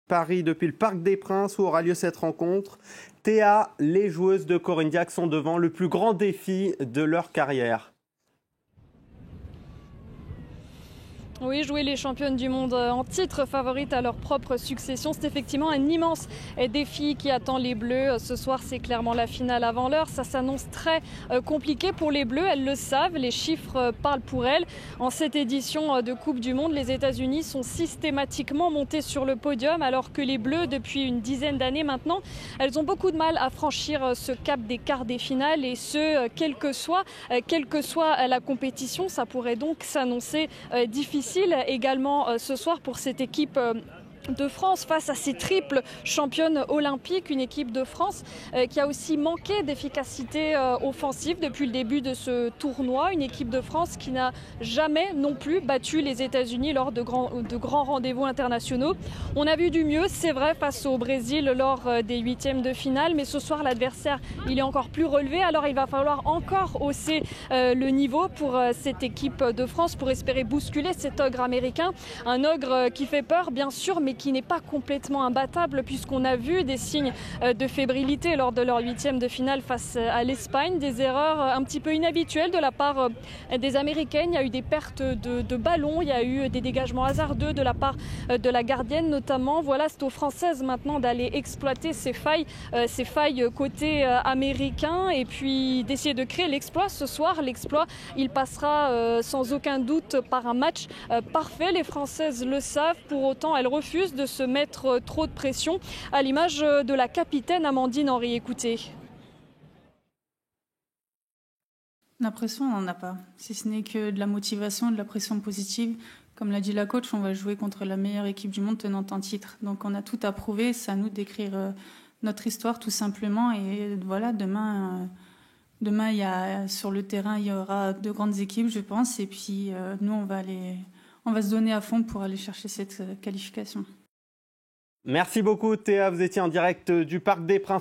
Paris depuis le Parc des Princes où aura lieu cette rencontre. Théa, les joueuses de Corinne Diacre sont devant le plus grand défi de leur carrière. Oui, jouer les championnes du monde en titre, favorites à leur propre succession, c'est effectivement un immense défi qui attend les Bleus. Ce soir, c'est clairement la finale avant l'heure. Ça s'annonce très compliqué pour les Bleus. Elles le savent, les chiffres parlent pour elles. En cette édition de Coupe du Monde, les États-Unis sont systématiquement montés sur le podium, alors que les Bleus, depuis une dizaine d'années maintenant, elles ont beaucoup de mal à franchir ce cap des quarts des finales. Et ce, quelle que soit la compétition, ça pourrait donc s'annoncer difficile. Également ce soir pour cette équipe de France face à ces triples championnes olympiques, une équipe de France qui a aussi manqué d'efficacité offensive depuis le début de ce tournoi, une équipe de France qui n'a jamais non plus battu les États-Unis lors de grands rendez-vous internationaux. On a vu du mieux, c'est vrai, face au Brésil lors des huitièmes de finale, mais ce soir l'adversaire il est encore plus relevé, alors il va falloir encore hausser le niveau pour cette équipe de France pour espérer bousculer cet ogre américain, un ogre qui fait peur bien sûr, mais qui n'est pas complètement imbattable puisqu'on a vu des signes de fébrilité lors de leur huitième de finale face à l'Espagne, des erreurs un petit peu inhabituelles de la part des Américaines. Il y a eu des pertes de ballons, il y a eu des dégagements hasardeux de la part de la gardienne notamment. Voilà, c'est aux Françaises maintenant d'aller exploiter ces failles côté américain et puis d'essayer de créer l'exploit ce soir. L'exploit, il passera sans aucun doute par un match parfait. Les Françaises le savent, pour autant elles refusent de se mettre trop de pression, à l'image de la capitaine Amandine Henry. Écoutez. La pression, on n'en a pas. Si ce n'est que de la motivation, de la pression positive. Comme l'a dit la coach, on va jouer contre la meilleure équipe du monde tenante un titre. Donc on a tout à prouver, c'est à nous d'écrire notre histoire tout simplement. Et voilà, demain sur le terrain, il y aura deux grandes équipes, je pense. Et puis nous, on va se donner à fond pour aller chercher cette qualification. Merci beaucoup Théa, vous étiez en direct du Parc des Princes.